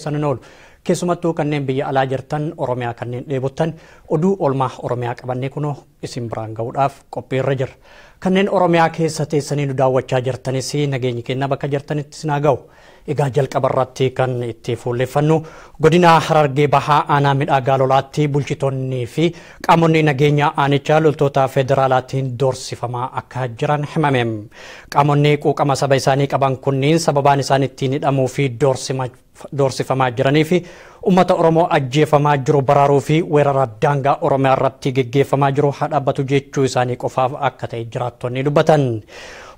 Sananool keessumattuu kanneen biyya alaa jirtan Oromiyaa kanneen dheebottan oduu olmaa Oromiyaa qabannee kunoo isin biraan ga'uudhaaf qophiirra jira. Kanneen Oromiyaa keessa teessanii nu daawwachaa jirtanis nageenyi keenya bakka jirtanitti sinaa ga'u. Egaa jalqabarratti kan itti fuulleffannu godina Harargee Bahaa aanaa midhaa lolaatti bulchitoonnii fi qaamonni nageenya aanichaa loltoota federaalaatiin doorsifamaa akka jiran himame. Qaamonni quuqama saba isaanii qaban kunniin sababaan isaan ittiin hidhamuu fi doorsifamaa jiranii fi uummata Oromoo ajjeefamaa jiru baraaruu fi weerara daangaa Oromiyaa irratti geggeeffamaa jiru dhaabbatu jechuu isaanii qofaaf akka ta'e jiraattonni dubbatan.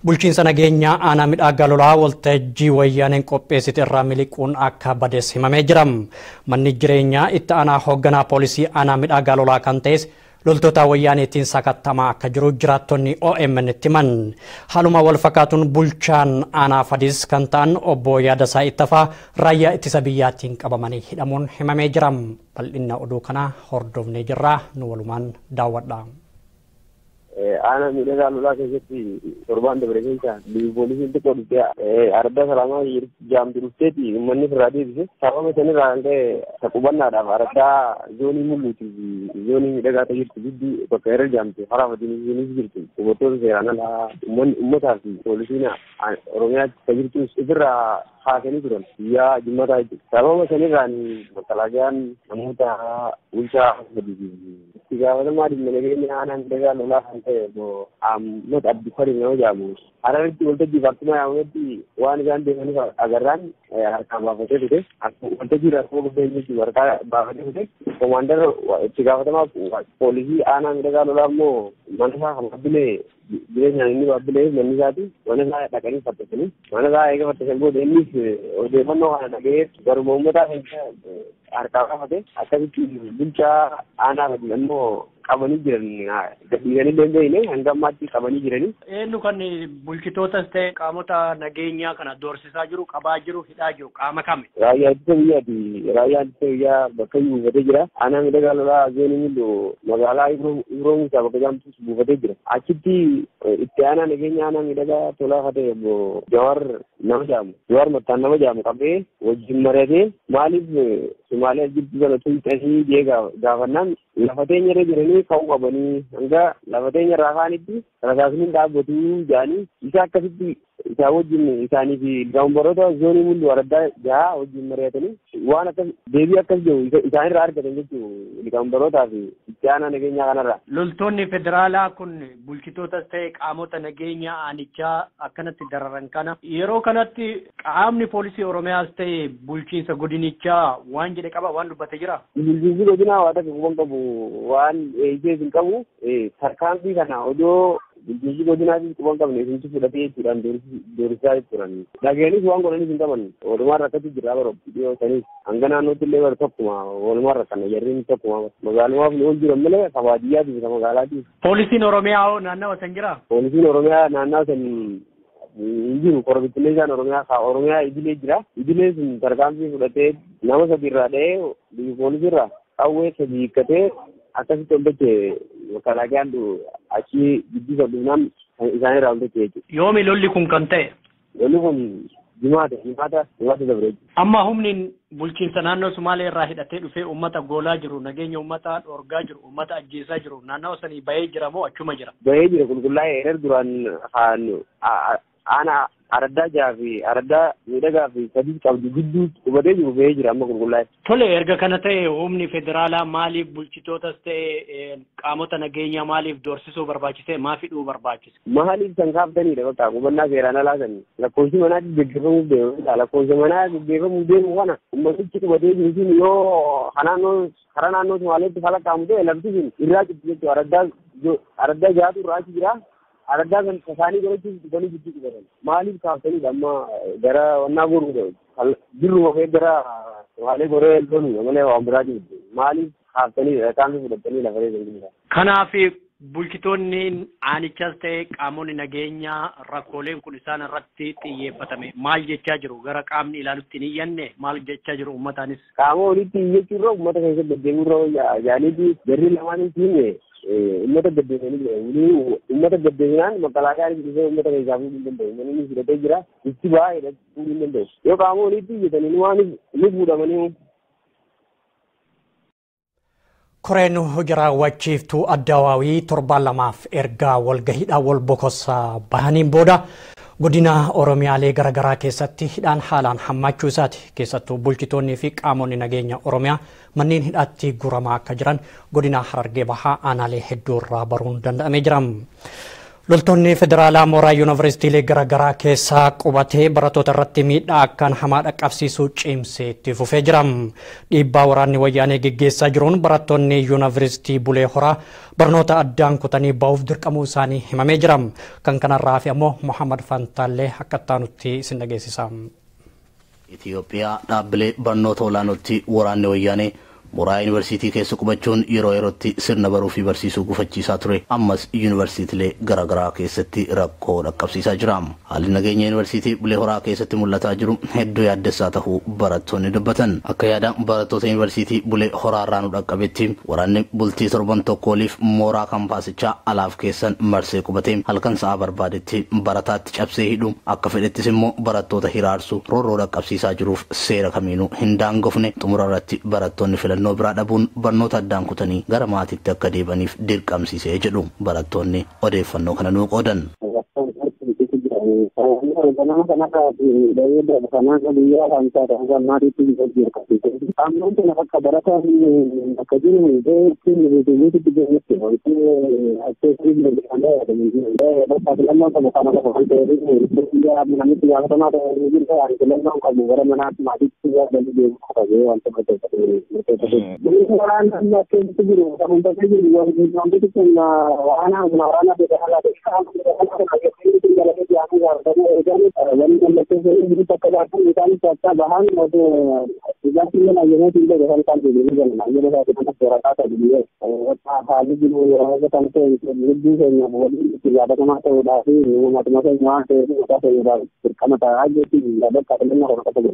Bulchiinsa nageenya aanaa midhaa lolaa waltajjii wayyaaneen qopheessite irraa miliquun akka badees himamee jira. Manni jireenyaa itti aanaa hoogganaa poolisii aanaa midhaa lolaa kan ta'es loltoota wayyaaneetiin sakattamaa akka jiru jiraattonni OMN itti himan. Haaluma wal fakkaatuun bulchaan aanaa Fadis kan ta'an obbo Yaadasaa Ittafaa raayyaa ittisa biyyaatiin qabamanii hidhamuun himamee jira. Bal'inna oduu kana hordofnee jirra, nu walumaan daawwadha. Ana midhaa lolaa keessatti torbaan dabre keessa poolisiin xiqqoo dhuftee arda salaamaa jaamturutti uummanni firraa deebise sababa sanirraa kan ta'e qubannaadhaaf ardaa zoonii mul'uuti zoonii midhagaa jirtu gidduu bakka irra jaamte haraafatiinis jirtu hubattoota seeraan alaa uummataa fi poolisiin Oromiyaatti jirtu ofirraa haasanii turan biyyaa jimmataa jechuudha. Sababa sanirraan makalaagaan namoota bulchaa itti gaafatamaa dhimma nageenya aanaa midhaa lolaa kan ta'e Ahmad Abdulkarim nama jedhamu Hararitti waltajjiif akkuma yaamutti waan isaan deemaniif agarraan harkaan baafatee ture waltajjiidhaaf qofa jechuudha harkaa baafatee ture komaandar itti gaafatamaa poolisii aanaa midhaa lolaa immoo mana isaa kan abbilee jireenyaan inni abbilee manni isaati mana isaa dhaqanii fattasanii mana isaa eega fattasan booda innis odeeffannoo kana dhaga'ee garuma uummataa harkaa baafate akkasitti bulchaa aanaa Fadii immoo qabanii jiran gadhiisanii danda'ine hanga ammaatti qabanii jiranii. Eenyu kan bulchitootas ta'e qaamota nageenyaa kana doorsisaa jiru, qabaa jiru, hidhaa jiru qaama kami? Raayyaa ittisa biyyaati. Raayyaa ittisa biyyaa bakka buufatee jira. Aanaa midhaa lolaa zoonii mul'u magaalaa Ibiroo Muusaa bakka jaamtus buufatee jira. Achitti itti aanaa nageenya aanaa midhaa tolaa fatee obbo Jawar nama jedhamu. Jawar Mattaan nama jedhamu qabee wajjin mari'atee maaliif Somaaliyaa jirtu kana tuuxanii jee gaafannaan lafa teenya irra jiranii ka'uu qabanii hanga lafa teenya irraa kaanitti rasaasni dhaabbatu jedhanii isa akkasitti isaa wajjin isaanii fi gaamboroota zoonii mul'u adda jahaa wajjin mari'atanii waan akkas deebii akkas jiru isaan irraa argatan jechuudha gaamborootaa fi itti aanaa nageenyaa kanarraa. Loltoonni federaalaa kun bulchitootas ta'e qaamota nageenyaa aanichaa akkanatti dararan kana yeroo kanatti qaamni poolisii Oromiyaas ta'e bulchiinsa godinichaa waan jedhe qaba waan dubbatee jira. Bulchiinsi godinaa waa takka quban qabu waan eegisee hin qabu tarkaanfii kana odoo bulchiinsi godinaatiin quban qabne isintu fudhatee jechuudhaan doorisaa jechuudhaan dhageenis waan godhanis hin qaban walumaan rakkatu jira bara dhiyoo sanis hanga naannootti illee bara tokkuma walumaan rakkana jarriin tokkuma magalumaaf ni ol jiran malee kabaadiyyaatiif ka magaalaatiif. Poolisiin Oromiyaa hoo naannawa san jira? Poolisiin Oromiyaa naannawa san hinjiru korbitillee isaan Oromiyaa idilee jira. Idilee sun tarkaanfii fudhatee nama sadiirraa dha'ee biyya poolisiirraa qawwee sadii hiikkatee akkasitti ol dachee makalaagaan achii gidduu sadduunaan isaanirraa ol dachee jechuudha. Yoomi lolli kun kan ta'e? Lolli kun jimaata dabre. Amma humni bulchiinsa naannoo Sumaalee irraa hidhatee dhufee uummata goolaa jiru, nageenya uummataa dhorgaa jiru, uummata ajjeesaa jiru, naannawa sanii bahee jira moo achuma jira? Bahee jira qulqullaa'ee erer duraan aanaa ardaa jaha fi ardaa midhagaa fi sadii qabdu gidduu qubatee jiru bahee jira amma qulqullaa'ee. Tole erga kana ta'e humni federaalaa maaliif bulchitootas ta'e qaamota nageenyaa maaliif doorsisuu barbaachise maaf hidhuu barbaachise? Maaliif san kaaftanidha bakka qubannaa seeraan alaa sanii lakkoofsi manaatti gaggeeffamuuf deemu lakkoofsa manaa gaggeeffamuuf deemu kana ummatichi qubatee jiru sun yoo karaa naannoo Somaaleetti falaqaamu ta'e lafti sun irraa cibbi jechuudha ardaa jahatu irraa achi jira. Ardaa kan isaanii godhachuuf dhufanii gidduu qubatan maaliif kaaftaniidha amma gara wannaa godhuu jirru ofee gara Somaalee goree eltoonu malee waan biraati maaliif kaaftaniidha kaanfi fudhatanii lafa reesanidha. Kanaaf bulchitoonni aanichas ta'e qaamonni nageenyaa rakkooleen kun isaan irratti xiyyeeffatame maal jechaa jiru gara qaamni ilaalutti ni yanne maal jechaa jiru ummataanis qaama walitti iyyachuurra ummata keessatti deddeebiirra yaaliiti jarri lamaan hin tiine ummata deddeebi'anii ummata deddeebi'aan makalaakaa isa ummata keessaa fuudhuu hin danda'u manni hidhatee jira itti ba'aa hidhachuu hin danda'u yoo qaama walitti iyyatanii waan ni fuudhamanii. Koreen hojiraawwachiiftuu addawaawii torbaan lamaaf ergaa walgahiidhaan wal bokosaa bahaniin booda godina Oromiyaalee garaagaraa keessatti hidhaan haalaan hammaachuu isaati. Keessattuu bulchitoonnii fi qaamonni nageenya Oromiyaa manneen hidhaatti guramaa akka jiran godina Harargee Bahaa aanaalee hedduu irraa baruun danda'amee jira. Loltoonni federaalaa mooraa yuunivarsiitiilee garaagaraa keessaa qubatee barattoota irratti miidhaa akkaan hamaa dhaqqabsiisuu cimsee itti fufee jira. Dhiibbaa waraanni wayyaanee geggeessaa jiruun barattoonni yuunivarsiitii Bulee Horaa barnoota addaan kutanii ba'uuf dirqamuu isaanii himamee jira. Kan kanarraa fi ammoo Muhammad Fantaallee akka taanutti isin dhageessisa. Itoophiyaa dhaabbilee barnoota olaanootti waraanni wayyaanee mooraa yuunivarsiitii keessa qubachuun yeroo yerootti sirna baruu fi barsiisuu gufachiisaa ture ammas yuunivarsiitiilee garaagaraa keessatti rakkoo dhaqqabsiisaa jira. Haalli nageenya yuunivarsiitii Bulee Horaa keessatti mul'ataa jiru hedduu yaaddessaa tahuu barattoonni dubbatan. Akka yaada barattoota yuunivarsiitii Bulee Horaa irraa nu dhaqqabetti waraanni bultii torban tokkooliif mooraa kaampaasichaa alaaf keessan marsee qubatee halkan sa'a barbaadetti barataatti cabsee hidhu akka fedhettis immoo barattoota hiraarsu roorroo dhaqqabsiisaa jiruuf seera kamiinuu hin daangofne xumura irratti barattoonni filannoo biraa dhabuun barnoota addaan kutanii gara maatiitti akka deebaniif dirqamsiisee jedhu barattoonni odeeffannoo kana nuu qoodan. Nama kanarraa dawee kanaan biyyaa kan taate maatiitti jirkatti. Ammoo kana akka barataan akka jiru ittiin biyyatti deemutti akkasumas bakka filannoo kana kana kan ta'e namni yaadamaa ta'e jirta filannoo qabu gara manaatti maatiitti yaadanii deemuu qabu wanta ta'e. Waraan amma keessatti jiru kan hunda jiru wanti kun waraana federaalaa wani mallake sai in ta kada kan mutane ta bahan wato idan kin yana yana tin da kan kan da ne yana yana da kan tsara ta da ne wata hali gido ya ga kan ta ne da ne wani ya da kuma ta da shi ne ma ta sai ma ta sai da kama ta aje ti da ka da ne ta da.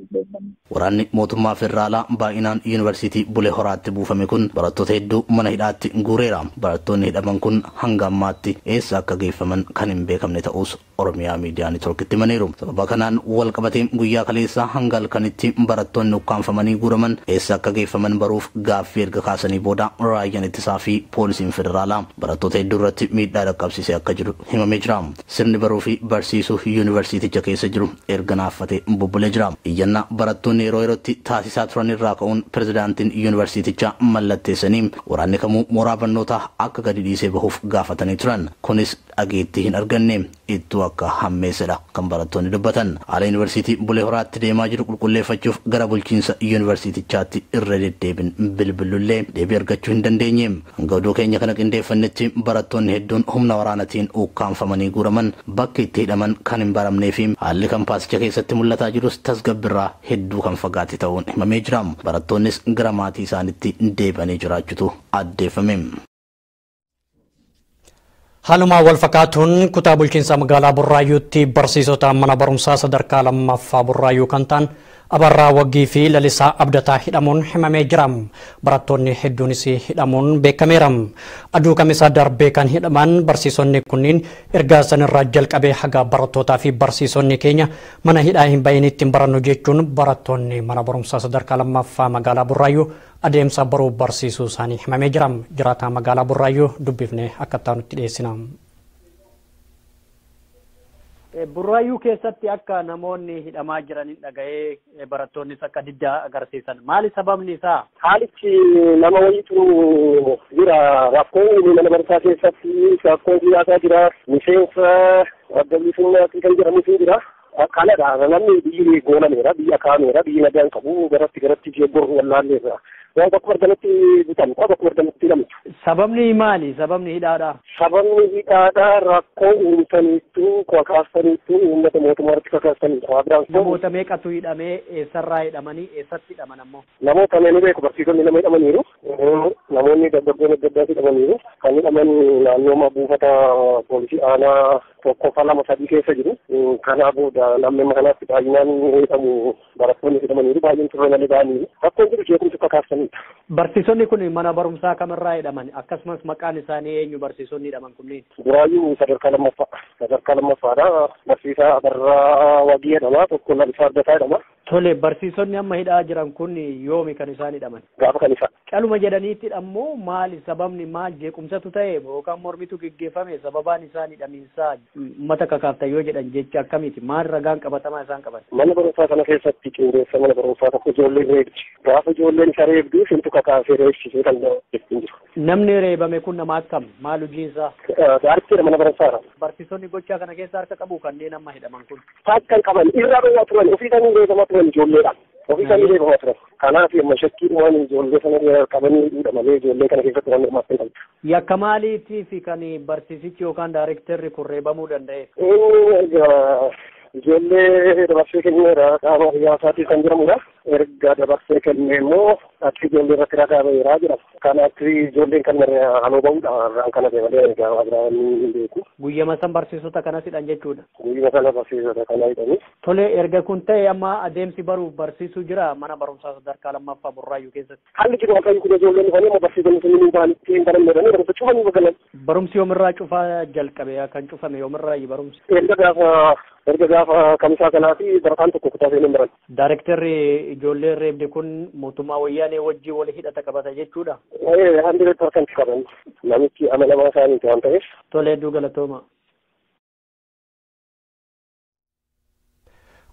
Waraanni mootummaa federaalaa baay'inaan yuunivarsiitii Bulee Horaatti buufame kun barattoota hedduu mana hidhaatti guureera. Barattoonni hidhaman kun hanga ammaatti eessa akka geeffaman kan hin beekamne ta'us Oromiyaa miidiyaa neetworkitti maneeru. Sababa kanaan wal qabatee guyyaa kaleessa hanga halkanitti barattoonni ukkaanfamanii guuraman eessa akka geeffaman baruuf gaaffii erga kaasanii booda raayyaan ittisaa fi poolisiin federaalaa barattoota hedduu irratti miidhaa dhaqqabsiisee akka jiru himamee jira. Sirni baruu fi barsiisuu yuunivarsiiticha keessa jiru erga naaffatee bubbulee jira. Iyyannaa barattoonni yeroo yerootti taasisaa turan irraa ka'uun pirezidaantiin yuunivarsiitichaa mallatteessanii waraanni kamuu mooraa barnootaa akka gadi dhiisee bahuuf gaafatanii turan. Kunis dhageettii hin arganne ittuu akka hammeessedha kan barattoonni dubbatan. Haala yuunivarsiitii Bulee Horaatti deemaa jiru qulqulleeffachuuf gara bulchiinsa yuunivarsiitichaatti irra deddeebin bilbilullee deebii argachuu hin dandeenye. Hanga oduu keenya kana qindeeffannetti barattoonni hedduun humna waraanatiin ukkaanfamanii guuraman bakka itti hidhaman kan hin baramnee fi haalli kaampaasicha keessatti mul'ataa jirus tasgabbirraa hedduu kan fagaate ta'uun himamee jira. Barattoonnis gara maatii isaaniitti deebanii jiraachutu addeeffame. Haaluma wal fakkaatuun kutaa bulchiinsa magaalaa Burraayyuutti barsiisota mana barumsaa sadarkaa lammaffaa Burraayyuu kan ta'an Abarraa Waggii fi Lalisaa Abdataa hidhamuun himamee jira. Barattoonni hedduunis hidhamuun beekameera. Aduu kamisaa darbee kan hidhaman barsiisonni kunniin erga sanirraa jalqabee haga barattootaa fi barsiisonni keenya mana hidhaa hin baay'initti hin barannu jechuun barattoonni mana barumsaa sadarkaa lammaffaa magaalaa Burraayyuu adeemsa baruu barsiisuu isaanii himamee jira. Jiraataa magaalaa Burraayyuu dubbifnee akka taanutti dhiyeessina. Burraayyuu keessatti akka namoonni hidhamaa jiran dhaga'ee barattoonnis akka diddaa agarsiisan maali sababni isaa? Haalichi nama wayiitu jira rakkoon mana barumsaa keessatti rakkoon siyaasaa jira miseensa adda bilisummaatti kan jedhamutu jira. Akkanadha namni biyyi goolameera biyya kaameera biyyi nagaan qabu garatti jeebboo wallaalleerra. waan bakka argamatti bitan bakka argamatti namni. Sababni maali? Sababni hidhaadha. Sababni hidhaadha rakkoo uumtaniitu kakaastaniitu uummata mootummaatti kakaastaniitu. Namoota meeqatu hidhamee eessarraa hidhamanii eessatti hidhaman ammoo? Namoota ni beeku barsiisonni nama hidhamaniiru. Namoonni dargaggoonni adda addaa hidhamaniiru. Kan hidhaman naannoo buufata poolisii aanaa tokkoffaa lama sadii keessa jiru. Kanaa booda namni kanaatti baay'inaan hidhamu barattoonni hidhamaniiru baay'een turre malee ba'aniiru. Rakkoon jiru jeequmsa kakaasanidha. Barsiisonni kun mana barumsaa kamirraa hidhaman? Akkasumas maqaan isaanii eenyu barsiisonni hidhaman kunneen? Duraayyuu sadarkaa lammaffaadha. Barsiisaa Abarraa Wagii jedhama. Tokko Lalisaa Argataa jedhama. Tole barsiisonni amma hidhaa jiran kun yoomi kan isaan hidhaman? Gaafa kan isa. Caluma jedhaniitti ammoo maali sababni maal jeequmsatu ta'e yookaan mormitu geggeeffame sababaan isaan hidhamiinsaa uummata kakaafta yoo jedhan jecha akkamiiti? Maal ragaan qabatamaa isaan qaban? Mana barumsaa kana keessatti qindeessa mana barumsaa tokko ijoolleen reebdi. Gaafa ijoolleen isa reebdu simtu kakaasee reebsisee kan jettiin jiru. Namni reebame kun nama akkam? Maal hojiinsaa? Gaariidha mana barumsaadha. Barsiisonni gochaa kana keessa harka qabu kanneen amma hidhaman kun? Takkan qaban irraa dhowwaa turan ofii isaanii reebamaa turan ijoolleedhaan. Ofii isaanii reebamaa turan. Kanaaf amma shakkiidhumaan ijoollee sana qabanii hidhuudha malee ijoollee kana keessatti waan hirmaattan qabdu. Yakka maaliitiif kan barsiisichi yookaan daayirektarri kun reebamuu danda'e? Ijoollee dabarsee kenneera qaama siyaasaatii kan jedhamudha. Erga dabarsee kennee immoo achi ijoollee irratti ragaa baheeraa jedhama. Kanaatti ijoolleen kan haloo ba'uudha irraan kana malee ergaa biraan hin beeku. Guyyama san barsiisota kanas hidhan jechuudha. Guyyama sana barsiisota kana hidhani. Tole erga kun ta'e amma adeemsi baruuf barsiisuu jira mana barumsaa sadarkaa lammaffaa Burraayyuu keessatti. Haalli jiru akka kun ijoolleen dhufanii amma barsiisonni sun hin baanitti hin baramneedhani barumsa cufanii bagalan. Barumsi yoomirraa cufaa jalqabe kan cufame yoomirraa barumsi? Erga gaafa kamisaa kanaati barataan tokko kutaa seenuu baran. Daayirektarri ijoollee reebde kun mootummaa wayyaanee wajjii wal hidhata qabata jechuudha. 100% qaban. Namichi amanamaa isaaniiti waan ta'eef. Tole hedduu galatooma.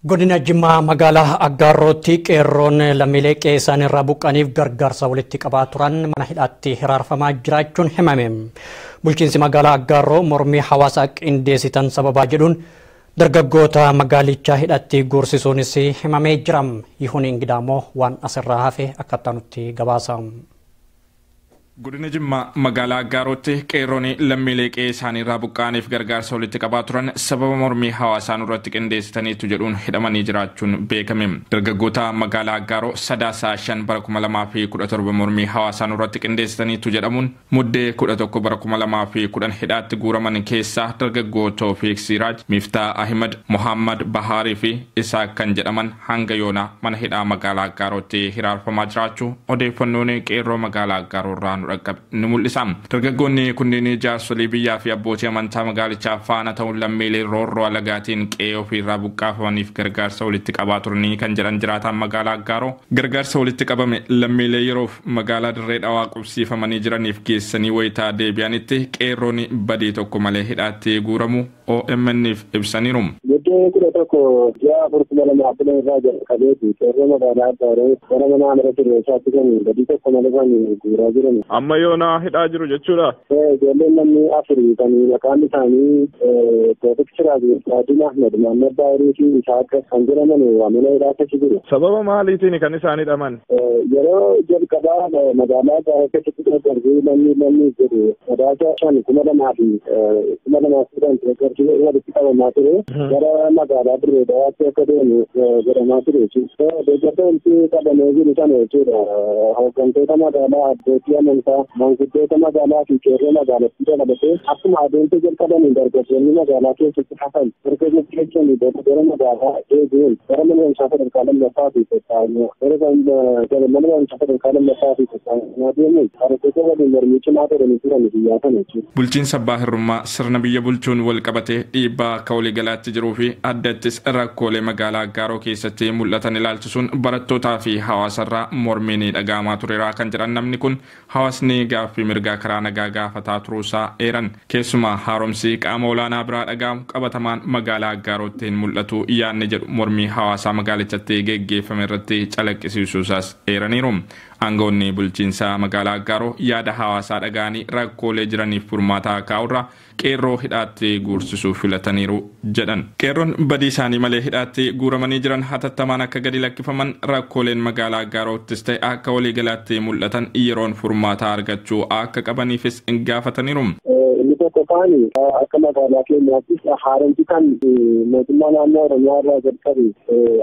Godina Jimmaa magaalaa Aggaarootti qeerroon lammiilee qe'ee isaaniirraa buqqaniif gargaarsa walitti qabaa turan mana hidhaatti hiraarfamaa jiraachuun himame. Bulchiinsi magaalaa Aggaaroo mormii hawaasaa qindeessitan sababaa jedhuun dargaggoota magaalichaa hidhatti guursisuunis himamee jira. Yihuun Ingidaamoo waan asirraa hafe akka nutti gabaasa. Godina Jimmaa magaalaa Aggaarootti qeerroon lammiilee qe'ee isaaniirraa buqqaniif gargaarsa walitti qabaa turan sababa mormii hawaasaa irratti qindeessitaniitu jedhuun hidhamanii jiraachuun beekame. Dargaggoota magaalaa Aggaaroo Sadaasaa 5 bara 2017 mormii hawaasaa irratti qindeessitaniitu jedhamuun muddee 11 bara 2010 hidhaatti guuraman keessaa dargaggoo Toofiq Siraaj, Miftaa Ahimad, Muhammad Bahaarii fi Isaa kan jedhaman hanga yoonaa mana hidhaa magaalaa Aggaarootti hiraarfamaa jiraachuu odeeffannoon qeerroo magaalaa Aggaaroo irraa ni mul'isa. Dargaggoonni kunneen jaarsolii biyyaa fi abbootii amantaa magaalichaa faana ta'uun lammiilee roorroo alagaatiin qe'ee ofiirraa buqqaafamaniif gargaarsa walitti qabaa turanii kan jedhan jiraataan magaalaa Aggaaroo. Gargaarsa walitti qabame lammiilee yeroof magaalaa Dirree Dhawaa qubsiifamanii jiraniif geessanii wayitaa deebi'anitti qeerroon badii tokko malee hidhaatti guuramu OMN'if ibsaniiru. Guddee kudha tokko ji'a furtuma lama abbilee irraa jalqabeeti qeerroo magaalaa Aggaaroo gara mana amara Dirreessaatti kan badii tokko malee kan guuraa jiran. Amma yoonaa hidhaa jiru jechuudha. Ijoolleen namni afurii kan maqaan isaanii Toofiq Siraaj, Saadin Ahmed, Muhammad Bahaarii fi Isaaq kan jedhaman mana hidhaa keessa jiru. Sababa maaliitiin kan isaan hidhaman? Yeroo jalqabaa magaalaa Aggaaroo keessatti gargaarsi namni jedhu sadaasa 5,210 gargaarsi walitti qabamaa ture. Gara magaalaa Dirree Dhawaatti akka deemu godhamaa ture. Deeggartoonni qabamee jiru sana jechuudha. Hooggantoota magaalaa abbootii amantaa maanguddoota magaalaa fi qeerroo magaalattii dabalatee akkuma adeemsa jalqabaniin dargaggoonni magaalaa keessatti hafan dargaggoonni jechuun gara magaalaa deebi'uun gara mana barumsaa sadarkaa lammaffaa fi qophaa'inaa gara mana barumsaa sadarkaa lammaffaa fi qophaa'inaa deemuun dargaggoota waliin mormii cimaa godhanii turan biyyaa kana jechuudha. Bulchiinsa abbaa hirrummaa sirna biyya bulchuun wal qabatee dhiibbaa akka waliigalaatti jiruu fi addattis rakkoolee magaalaa Aggaaroo keessatti mul'atan ilaalchisuun barattootaa fi hawaasarraa mormiin dhaga'amaa tureera kan jedhan namni kun hawaasni gaaffii mirgaa karaa nagaa gaafataa turuusaa eeran. Keessumaa haaromsi qaama olaanaa biraa dhaga'amu qabatamaan magaalaa Aggaarootti hin mul'atu yaadni jedhu mormii hawaasaa magaalichatti geggeeffame irratti calaqqisiisuusaas eeraniiru. Aangawoonni bulchiinsa magaalaa Aggaaroo yaada hawaasaa dhagaanii rakkoolee jiraniif furmaata kaa'urra qeerroo hidhaatti guursisuuf filataniiru jedhan. Qeerroon badii isaanii malee hidhaatti guuramanii jiran hatattamaan akka gadi lakkifaman rakkooleen magaalaa Aggaarootis ta'e akka waliigalaatti mul'atan yeroon furmaata argachuu akka qabaniifis gaafataniiru. Kopaani akka magaalaa keenyaattis haaramti kan mootummaa naannoo Oromiyaa irraa jalqabe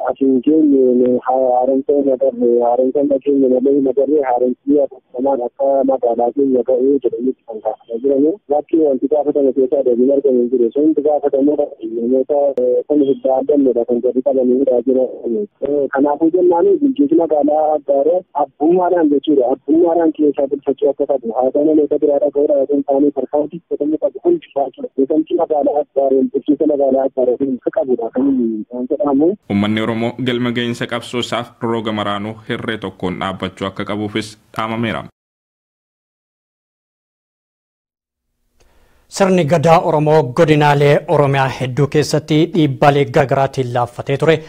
asiin keenya haaramsa keenya malee magarree haaramtii akkasumaan akka magaalaa keenya ga'ee jedhanitti kan gaafataa jiranii bakki wanti gaafatame keessaa deebiin argamee jiru sun gaafatamoo namoota kan hiddaa addannedha kan gadi qabanii hidhaa jiran. Kanaafuu jennaan bulchiinsi magaalaa Aggaaroo abbummaadhaan jechuudha abbummaadhaan keessaa bulfachuu akka qabu haata namoota biraa dhaga'uudha yoo ta'an tarkaanfii Uummanni Oromoo galma gahinsa qabsoo isaaf roga maraanuu hirree tokkoon dhaabbachuu akka qabuufis dhaamameera. Sirni gadaa Oromoo godinaalee Oromiyaa hedduu keessatti dhiibbaalee garaagaraatiin laaffatee ture.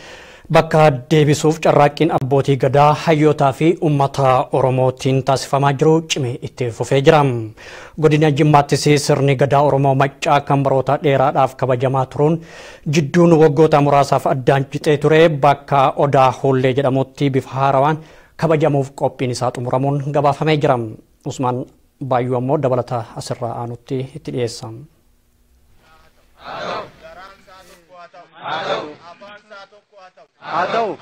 Bakka deebisuuf carraaqqiin abbootii gadaa hayyootaa fi uummata Oromootiin taasifamaa jiru cimee itti fufee jira. Godina Jimmaattis sirni gadaa Oromoo maccaa kan baroota dheeraadhaaf kabajamaa turuun jidduun waggoota muraasaaf addaan citee ture bakka Odaa Hoollee jedhamutti bifa haarawaan kabajamuuf qophiin isaa xumuramuun gabaafamee jira. Usmaan Baayyuu ammoo dabalata asirraa aanutti itti dhiyeessa. Atau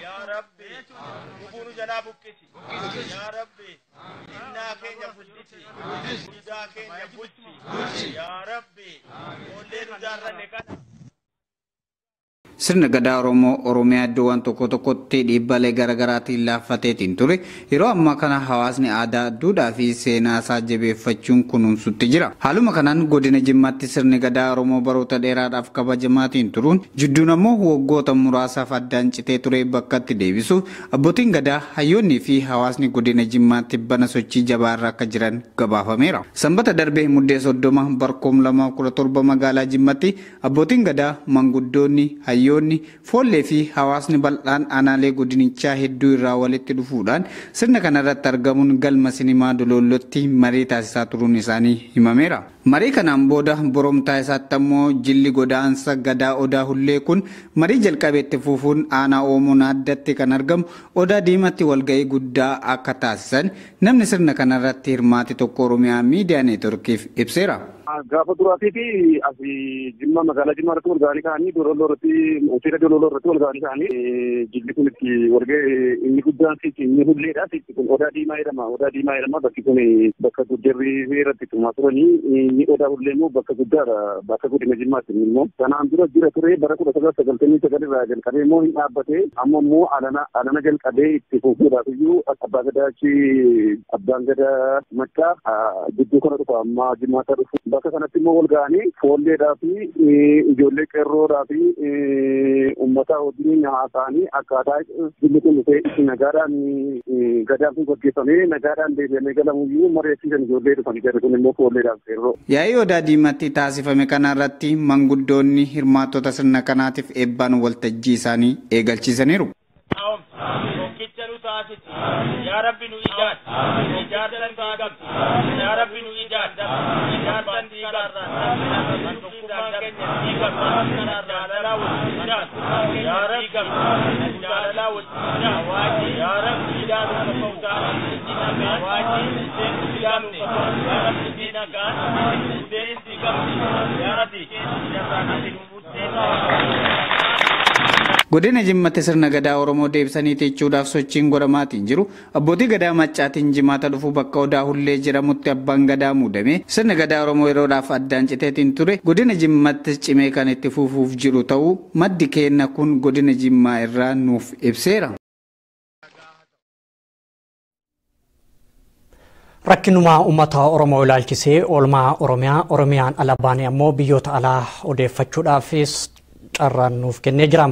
ya Rabbi kubunu jana bukkiti ya Rabbi inna kenya budditi ida kenya butti ya Rabbi olleenu darranne kana. Sirna gadaa Oromiyaa iddoowwan tokko tokkotti dhiibbaalee garaagaraatiin laaffateetiin ture. Yeroo ammaa kana hawaasni aadaa, duudhaa fi seenaa isaa jabeeffachuun kunuunsutti jira. Haaluma kanaan godina Jimmaatti sirni gadaa Oromoo baroota dheeraadhaaf kabajamaatiin turuun jidduun ammoo waggoota muraasaaf addaan citee ture bakkatti deebisuuf abbootiin gadaa, hayyoonnii fi hawaasni godina Jimmaatti bana sochii jabaarra akka jiran gabaafameera. Sanbata darbee muddee 30 barkoom 2017 magaalaa Jimmaatti abbootiin gadaa, manguddoonni, hayyoonni foollee fi hawaasni bal'aan aanaalee godinichaa hedduu irraa walitti dhufuudhaan sirna kanarratti argamuun galma sinimaa Doloollotti marii taasisaa turuun isaanii himameera. Marii kanaan booda boromtaa isaatti ammoo jilli godaansa gadaa Odaa Hullee kun marii jalqabeetti fufuun aanaa Oomoon addatti kan argamu Odaa Diimatti walga'ii guddaa akka taasisan namni sirna kanarratti hirmaate tokko Oromiyaa Miidiyaa Neetworkiif ibseera. Gaafa duraatii fi asii Jimma magaalaa Jimmaa irratti walga'anii ka'anii Dololloo irratti hoteela Dololloo irratti walga'anii ka'anii jilli kun itti walga'ee inni guddaan inni Hulleedha. Kun Odaa Diimaa jedhama. Odaa Diimaa jedhama. Bakki kun bakka guddarri irratti tumaa turanii inni Odaa Hullee immoo bakka guddaadha. Bakka godina Jimmaatti immoo kanaan dura jira ture bara 1999 irraa jalqabee immoo hin dhaabbatee amma immoo alana jalqabee itti fufuudhaaf iyyuu abbaa gadaachi abbaan gadaa maccaa gidduu kana dhufa amma Jimmaatti dhufu. Bakka kanatti immoo walga'anii foolleedhaa fi ijoollee qeerroodhaa fi uummata wajjin haasa'anii akkaataa jilli kun dhufee itti nagaadhaan gadaan kun gaggeeffamee nagaadhaan deebi'amee galamuyyuu mareessisan ijoollee dhufanii jarri kun immoo foolleedhaaf qeerroo. Yaa'ii Odaa Diimatti taasifame kanarratti manguddoonni hirmaattota sirna kanaatiif eebbaan waltajjii isaanii eegalchiisaniiru. Ya Rabbi nu ijaad ijaadatan taagam ya Rabbi nu ijaad ijaadatan diigarra tokkummaan keenya diigarra jaalalaa wajjin ya Rabbi jaalalaa wajjin waaji ya Rabbi ilaanu kaffawtaan diina waaji ilaanu ya Rabbi diina gaan udeenis diigamti ya Rabbi jarraanati nu Godina Jimmaatti sirna gadaa Oromoo deebisanii teechuudhaaf sochiin godhamaatiin jiru abbootii gadaa maccaatiin jimaata dhufu bakka Odaa Hullee jedhamutti abbaan gadaa muudame sirna gadaa Oromoo yeroodhaaf addaan citeetiin ture godina Jimmaatti cimee kan itti fufuuf jiru ta'uu maddi keenya kun godina Jimmaa irraa nuuf ibseera. Rakkinuma uummata Oromoo ilaalchisee oolmaa Oromiyaan ala baane ammoo biyyoota alaa odeeffachuudhaafis carraan nuuf kennee jira.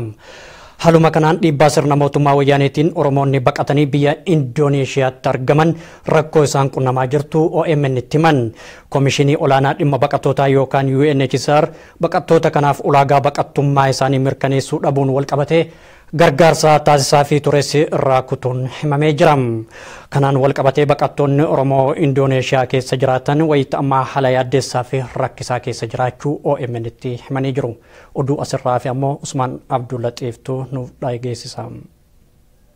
Haaluma kanaan dhiibbaa sirna mootummaa wayyaaneetiin Oromoonni baqatanii biyya Indoneeshiyaatti argaman rakkoo isaan qunnamaa jirtu OMN itti himan. Komishinii olaanaa dhimma baqattootaa yookaan UNHCR baqattoota kanaaf ulaagaa baqattummaa isaanii mirkaneessuu dhabuun walqabatee gargaarsa taasisaa fi tures irraa kutuun himamee jira. Kanaan wal qabatee baqattoonni Oromoo Indoneeshiyaa keessa jiraatan wayita ammaa haala yaaddeessaa fi rakkisaa keessa jiraachuu OMN itti himanii jiru. Oduu asirraa fi ammoo Usmaan Abdullaxiiftuu nuuf dhageessisa.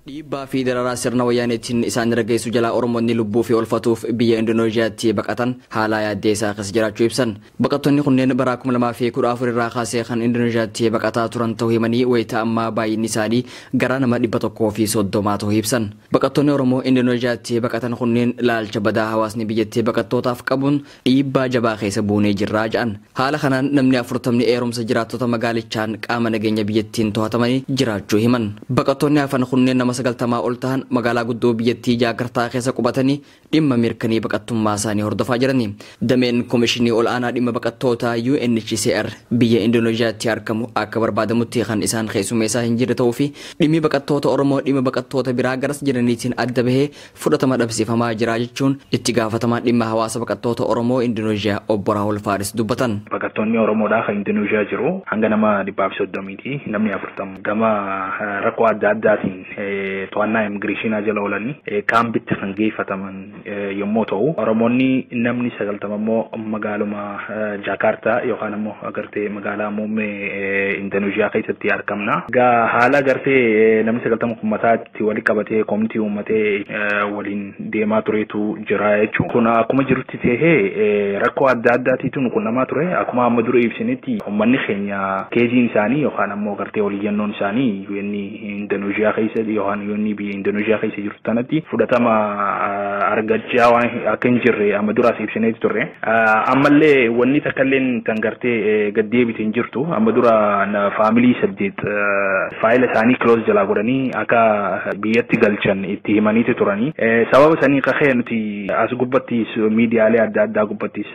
Dhiibbaa fi dararaa sirna wayyaaneetiin isaan rageessu jalaa Oromoonni lubbuu fi olfatuuf biyya Indoneeshiyaatti baqatan haala yaaddeessaa keessa jiraachuu ibsan. Baqattoonni kunneen bara 2014 irraa kaasee kan Indoneeshiyaatti baqataa turan ta'uu himanii wayita ammaa baay'inni isaanii gara nama 130 ta'uu ibsan. Baqattoonni Oromoo Indoneeshiyaatti baqatan kunneen ilaalcha badaa hawaasni biyyattii baqattootaaf qabuun dhiibbaa jabaa keessa buunee jirraa jedhan. Haala kanaan namni 40 eerumsa jiraattota magaalichaan qaama nageenya biyyattiin to'atamanii jiraachuu himan. Baqattoonni hafan kunneen nama 90 ol ta'an magaalaa guddoo biyyattii Jaakartaa keessa qubatanii dhimma mirkanii baqattummaa isaanii hordofaa jirani. Dameen Komishinii Ol'aanaa dhimma baqattoota UNHCR biyya Indoneeshiyaatti argamu akka barbaadamutti kan isaan keessummeessaa hin jirre ta'uu fi dhimmi baqattoota Oromoo dhimma baqattoota biraa garas jiraniitiin adda bahee fudhatama dhabsiifamaa jira jechuun itti gaafatamaa dhimma hawaasa baqattoota Oromoo Indoneeshiyaa obbo Raahul Faaris dubbatan. Baqattoonni Oromoodhaa kan Indoneeshiyaa jiru hanga nama 130 namni 40 gama rakkoo adda addaatiin to'annaa immigireeshinaa jala oolanii kaambitti kan geeffataman yommuu ta'u Oromoonni namni 90 immoo magaaluma Jaakartaa yookaan immoo agartee magaalaa muummee Indoneeshiyaa keessatti argamna. Egaa haala agartee namni 90 uummataatti walitti qabatee koomiti uummatee waliin deemaa turetu jira jechuudha. Kun akkuma jirutti ta'ee rakkoo adda addaatiitu kun namaa ture akkuma amma dura ibsinetti uummanni keenya keeziin isaanii yookaan immoo agartee waliyyannoon isaanii Indoneeshiyaa keessatti yookaan biyya Indoneeshiyaa keessa jirtu tanatti fudhatama argachaa waan akka hin jirre amma duraas ibsineeti turre. Ammallee wanni takkalleen tan gartee gaddeebite hin jirtu amma dura faamilii 8 faayila isaanii close jalaa godhanii akka biyyatti galchan itti himaniiti turanii. Sababa sanii kakee nuti as gubbatti miidiyaalee adda addaa gubbattis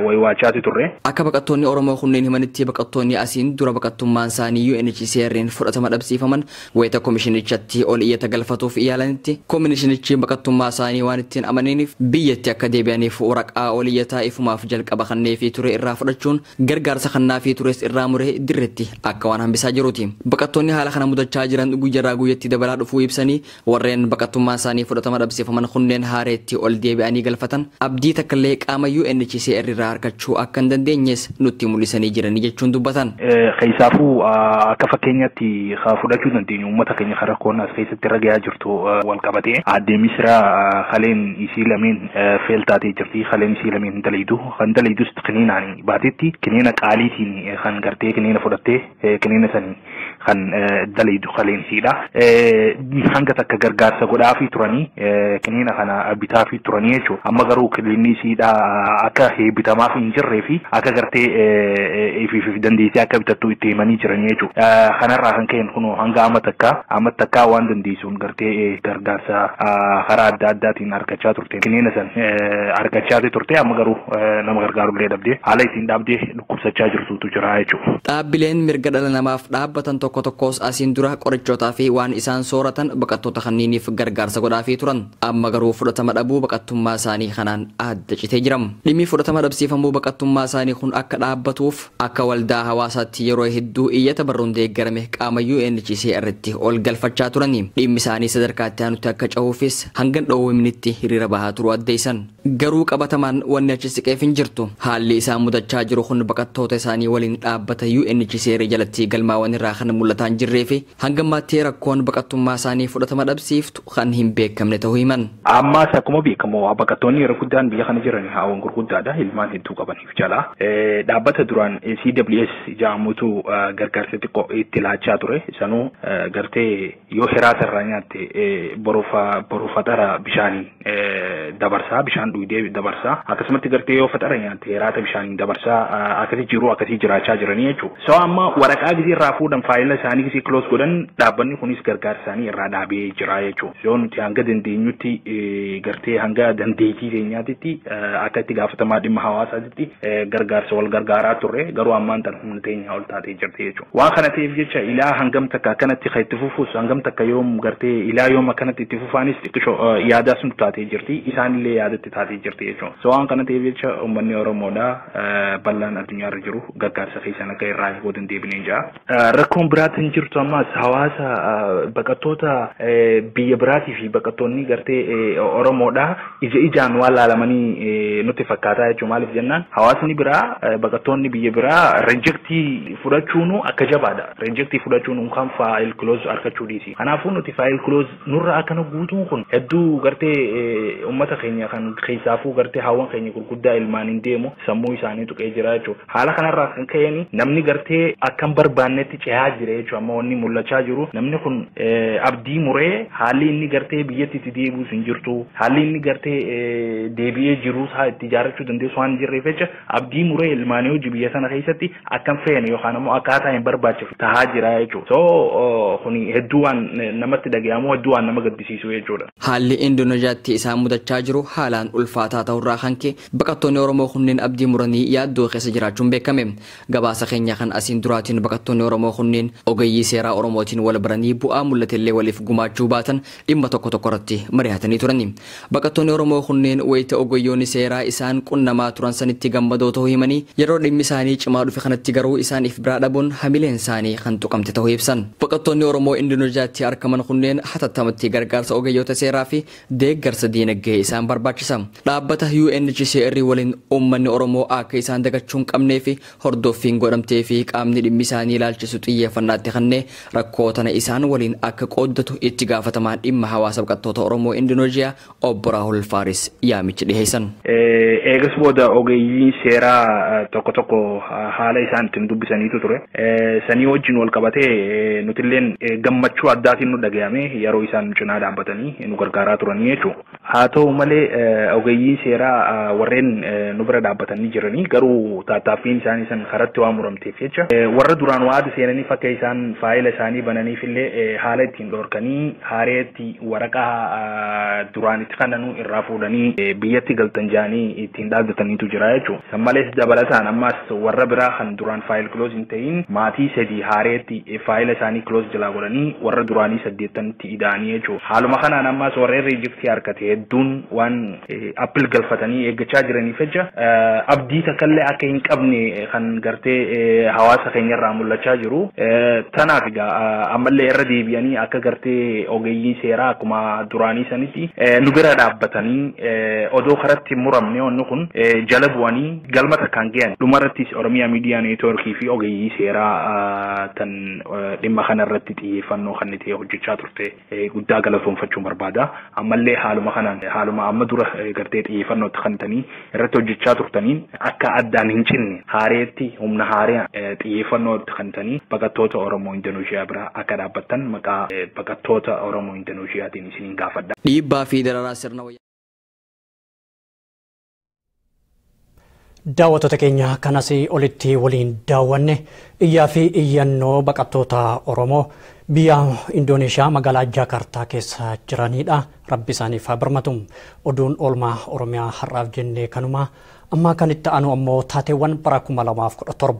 waywachaati turre. Akka baqattoonni Oromoo kunneen himanitti baqattoonni asiin dura baqattummaan isaanii UNHCR'n fudhatama dhabsiifaman wayita komishinichatti ol iyyata galfatuuf iyaalanitti komishinichi baqattummaa isaanii waan ittiin amananiif biyyatti akka deebi'aniif waraqaa ol iyyataa ifumaaf jalqaba kanneefii ture irraa fudhachuun gargaarsa kannaafii tures irraa muree dirretti akka waan hambisaa jiruuti. Baqattoonni haala kana mudachaa jiran guyyaarraa guyyatti dabalaa dhufuu ibsanii warreen baqattummaa isaanii fudhatama dhabsiifaman kunneen haareetti ol deebi'anii galfatan abdii takkallee qaama UNHCR irraa argachuu akka hin dandeenyes nutti mul'isanii jiranii jechuun dubbatan. Keessaafuu akka fakkeenyatti fudhachuu dandeenyu uummata keenya karaa koonnaas keessatti ragayaa jirtu wal qabatee addee Misraa haleen isii lameen feeltaatee jirti. Haleen isii lameen dalaydu kan dalaydus kiniinaan baatetti kiniina qaaliitiin kan gartee kiniina fudhattee kiniina sanii kan dalaydu haleen isiidha. Hanga takka gargaarsa godhaafii turanii kiniina kana bitaafii turanii jechuudha. Amma garuu kiniinni isiidha akka bitamaaf hin jirree fi akka gartee ifiif dandeessee akka bitattu itti himanii jiranii jechuudha. Kanarraa kan ka'een kun hanga amma takkaa waan dandeessuun gartee gargaarsa karaa adda addaatiin argachaa turte. Kiniina san argachaa turte amma garuu nama gargaarullee dhabdee haala ittiin dhabdee dhukkubsachaa jirtutu jira jechuudha. Dhaabbileen mirga dhala namaaf dhaabbatan tokko tokkos asiin dura qorichootaa fi waan isaan sooratan baqattoota kanniiniif gargaarsa godhaafii turan. Amma garuu fudhatama dhabuu baqattummaa isaanii kanaan adda citee jiram. Dhimmi fudhatama dhabsiifamuu baqattummaa isaanii kun akka dhaabbatuuf akka waldaa hawaasaatti yeroo hedduu iyyata barruun deeggarame qaama UNHCR irratti ol galfachaa turani. Dhimmi isaanii sadarkaatti aanutti akka cahuufis hangan dhoowwamnitti hiriira bahaa turuu addeessan. Garuu qabatamaan wanni achi siqeef hin jirtu. Haalli isaan mudachaa jiru kun baqattoota isaanii waliin dhaabbata UNHCR jalatti galmaawwan irraa kan mul'ataa hin jirree fi hangammaatti rakkoon baqattummaa isaanii fudhatama dhabsiiftu kan hin beekamne ta'uu himan. Ammaas akkuma beekamu baqattoonni yeroo guddaan biyya kana jiran haawwan gurguddaadha ilmaan hedduu qabaniif jala. Dhaabbata duraan CWS jedhamutu gargaarsa xiqqoo itti laachaa ture. Sanuu gartee yoo hiraasa irraa nyaatte boru faxara bishaanii dabarsaa bishaan dhugdee dabarsaa akkasumatti gartee yoo faxara nyaatte hiraata bishaanii dabarsaa akkasii jiru akkasii jiraachaa jiranii jechuudha. So amma waraqaa gisee irraa fuudhan faayila isaanii gisee close godhan dhaabbanni kunis gargaarsa isaanii irraa dhaabee jira jechuudha. Yoo nuti hanga dandeenyutti gartee hanga dandeettii keenyaatitti akka itti gaafatamaa dhimma hawaasaatitti gargaarsa wal gargaaraa turre garuu ammaan tan humna teenya ol taatee jirti jechuudha. Waan kana ta'eef jecha ilaa hangam takka akkanatti kan itti fufuus hangam takka yoom gartee ilaa yooma kanatti itti fufaanis xiqqishoo yaadaa sun taatee jirti isaanillee yaadatti taatee jirti jechuudha. So waan kana ta'eef jecha uummanni Oromoodha bal'aan addunyaarra jiru gargaarsa keessan akka irraa eeguu dandeenye jira. Rakkoon biraatiin jirtu ammas hawaasa baqattoota biyya biraatii fi baqattoonni gartee Oromoodha ijaan waan laalamanii nutti fakkaataa jechuudha. Maaliif jennaan hawaasni biraa baqattoonni biyya biraa rejectii fudhachuun akka jabaadha. Rejectii fudhachuun kan file close arkachuu dhiisi. Kanaafuu nuti file close nurra akkana guutuun kun hedduu gartee uummata keenya kan keessaafuu gartee hawwan keenya gurguddaa ilmaaniin deemu sammuu isaanii tuqee jira jechuudha. Haala kanarraa kan ka'een namni gartee akkam barbaannetti cehaa jira jechuudha. Amma wanni mul'achaa jiru namni kun abdii muree haalli inni gartee biyyatti itti deebi'us hin jirtu. Haalli inni gartee deebi'ee jirus haa itti ijaarrachuu dandeessu waan jirreef jecha abdii muree ilmaanii hojii biyya sana keessatti akkam feene yookaan immoo akkaataa hin barbaachisu tahaa jira jechuudha. So kuni hedduu waan namatti dhagahamu hedduu waan nama gaddisiisu jechuudha. Haalli Indoneeziyaatti isaan mudachaa jiru haalaan ulfaataa ta'urraa kan ka'e baqattoonni Oromoo kunneen abdii muranii yaaddoo keessa jiraachuun beekame. Gabaasa keenya kan asiin duraatiin baqattoonni Oromoo kunneen ogeeyyii seeraa Oromootiin wal baranii bu'aa mul'atellee waliif gumaachuu baatan dhimma tokko tokko irratti mari'atanii turani. Baqattoonni Oromoo kunneen wayita ogeeyyoonni seeraa isaan qunnamaa turan sanitti gammadoo ta'uu himanii yeroo dhimmi isaanii cimaa dhufe kanatti garuu isaaniif biraa dhabuun hamileen isaanii kan tuqamte ta'uu ibsan. Baqattoonni Oromoo Indoneeziyaatti argaman kunneen hatattamatti gargaarsa ogeeyyoota seeraa fi deeggarsa diinagdee isaan barbaachisa. Dhaabbata UNHCR waliin uummanni Oromoo akka isaan dagachuu hin qabnee fi hordoffiin godhamtee fi qaamni dhimmi isaanii ilaalchisu xiyyeeffannaatti kennee rakkoo tana isaan waliin akka qooddatu itti gaafatamaan dhimma hawaasa baqattoota Oromoo Indoneeziyaa obbo Raahul Faaris yaamicha dhiheessan. Eegas booda ogeeyyii seeraa tokko tokko haala isaan ittiin dubbisaniitu ture. Sanii wajjin wal qabatee nutilleen gammachuu addaatiin nu dhagahame yeroo isaan cinaa dhaabbatanii nu gargaaraa turanii jechuudha. Haa ta'u malee ogeeyyii seeraa warreen nu bira dhaabbatanii jiranii garuu tattaaffiin isaanii san karatti waan muramteef jecha warra duraan waada seenanii fakka isaan faayila isaanii bananiif illee haala ittiin dhorkanii haareetti waraqaa duraan itti kannanu irraa fuudhanii biyyatti galtan jaanii ittiin dhaabbataniitu jira jechuudha. San malees dabalataan ammas warra biraa kan duraan faayil close hin ta'in maatii sadii haareetti faayila isaanii close jalaa godhanii warra duraanii 8tti ida'anii jechuudha. Haaluma kanaan ammas warreen riijiktii harkate hedduun waan appil galfatanii eeggachaa jiraniif jecha abdii takallee akka hin qabne kan gartee hawaasa keenyarraa mul'achaa jiru. Tanaaf egaa ammallee irra deebi'anii akka gartee ogeeyyii seeraa akkuma duraanii sanitti nu bira dhaabbatanii odoo karatti muramne wanni kun jala bu'anii galma takkaan gahan dhumarrattis Oromiyaa Miidiyaa Neetwoorkii fi ogeeyyii seeraa tan dhimma kanarratti xiyyeeffannoo kan ta'e hojjechaa turte guddaa galatoomfachuun barbaada. Ammallee haaluma kanaan haaluma amma dura gartee xiyyeeffannootti kennitanii irratti hojjechaa turtaniin akka addaan hin cinne haareetti humna haaree xiyyeeffannootti kennitanii baqattoota Oromoo Indoneeziyaa bira akka dhaabbattan maqaa baqattoota Oromoo Indoneeziyaatiin isiniin gaafadha. Dhiibbaa fi dararaa sirna daawwattoota keenya kanas olitti waliin daawwanne iyyaa fi iyyannoo baqattoota Oromoo biyya Indoneeshiyaa magaalaa Jaakartaa keessa jiranidha. Rabbi isaaniif haa birmatu. Oduun oolmaa Oromiyaa har'aaf jennee kanuma amma kan itti aanu ammoo taateewwan bara 2017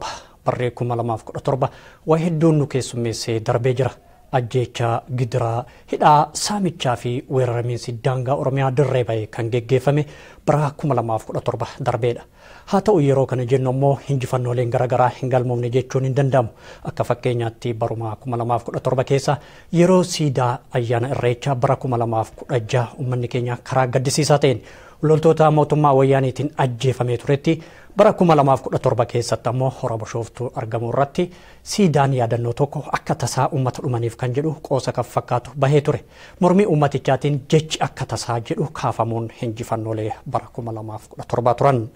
barree 2017 waa hedduun nu keessummeessee darbee jira. Ajjeechaa gidiraa hidhaa saamichaa fi weeraramiinsi daangaa Oromiyaa dirree ba'ee kan geggeeffame bara 2017 darbeedha. Haa ta'u yeroo kana jennu ammoo injifannooleen garaagaraa hin galmoofne jechuun hin danda'amu. Akka fakkeenyaatti baruma 2017 keessa yeroo siidaa ayyaana irreechaa bara 2016 uummanni keenya karaa gaddisiisaa ta'een loltoota mootummaa wayyaaniitiin ajjeefamee turetti bara 2017 keessatti ammoo hora Bishooftuu argamu irratti siidaan yaadannoo tokko akka tasaa uummata dhumaniif kan jedhu qoosa kan fakkaatu bahee ture. Mormii uummatichaatiin jechi akka tasaa jedhu kaafamuun injifannoolee bara 2017 turan.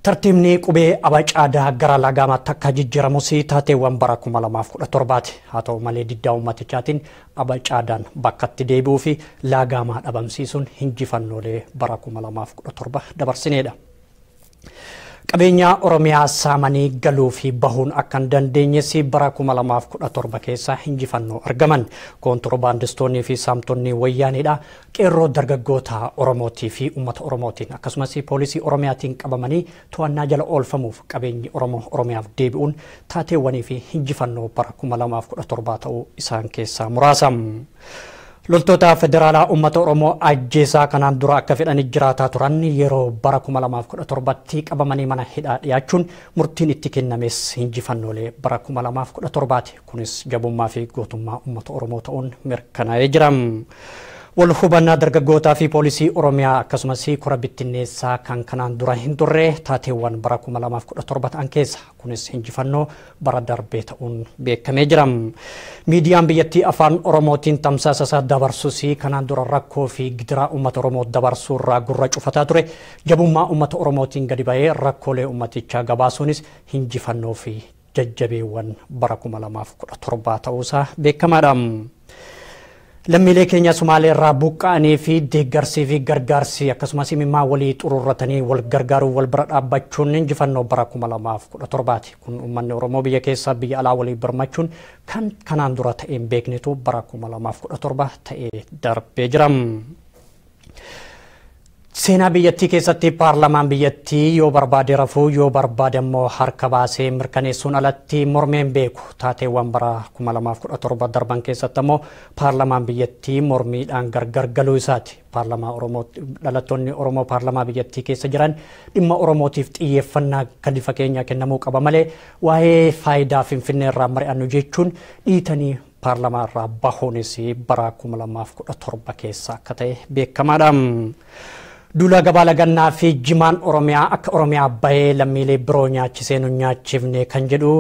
Tartiibni qubee abacaadaa gara laagaamaatti akka jijjiiramus taateewwan bara 2017 haa ta'u malee diddaa uummatichaatiin abacaadaan bakkatti deebi'uu fi laagaamaa dhabamsiisuun injifannoolee bara 2017 dabarsineedha. Qabeenya Oromiyaa saamanii galuu fi bahuun akka hin dandeenyes bara 2017 keessa injifannoo argaman. Koontiroobaandistoonnii fi saamtonni wayyaaniidha. Qeerroo dargaggoota Oromootii fi uummata Oromootiin akkasumas poolisii Oromiyaatiin qabamanii to'annaa jala oolfamuuf qabeenyi Oromoo Oromiyaaf deebi'uun taateewwanii fi injifannoo bara 2017 ta'uu isaan keessaa muraasa. Loltoota federaalaa uummata Oromoo ajjeesaa kanaan dura akka fedhan jiraataa turan yeroo bara 2017tti qabamanii mana hidhaa dhiyaachuun murtiin itti kennames injifannoolee bara 2017ti. Kunis jabummaa fi gootummaa uummata Oromoo ta'uun mirkanaa'ee jira. Wal hubannaa dargaggootaa fi poolisii Oromiyaa akkasumas kora bittinneessaa kan kanaan dura hin turre taateewwan bara 2017 ta'an keessa kunis injifannoo bara darbee ta'uun beekamee jira. Miidiyaan biyyattii afaan Oromootiin tamsaasa dabarsus kanaan dura rakkoo fi gidiraa uummata Oromoo dabarsuu irraa gurra cufataa ture. Jabummaa uummata Oromootiin gadi ba'ee rakkoolee uummatichaa gabaasuunis injifannoo fi jajjabeewwan bara 2017 ta'uusaa beekamaadha. Lammiilee keenya Sumaalee irraa buqqa'anii fi deeggarsii fi gargaarsi akkasumas imimmaa walii xururratanii wal gargaaruu wal bira dhaabbachuun injifannoo bara 2017ti. Kun uummanni Oromoo biyya keessaa biyya alaa walii birmachuun kan kanaan dura ta'een beeknetu bara 2017 ta'ee darbee jira. Seenaa biyyattii keessatti paarlamaan biyyattii yoo barbaade rafuu yoo barbaade immoo harka baasee mirkaneessuun alatti mormeen beeku. Taateewwan bara 2017 darban keessatti immoo paarlamaan biyyattii mormiidhaan gargar galuu isaati. Dhalattoonni Oromoo paarlamaa biyyattii keessa jiran dhimma Oromootiif xiyyeeffannaa gadi fageenyaa kennamuu qaba malee waa'ee faayidaa Finfinnee irraa mari'annu jechuun dhiitanii paarlamaa irraa bahuunis bara 2017 keessa akka ta'e beekamaadha. Duula gabaa lagannaa fi jimaan Oromiyaa akka Oromiyaa bahee lammiilee biroo nyaachisee nu nyaachifne kan jedhu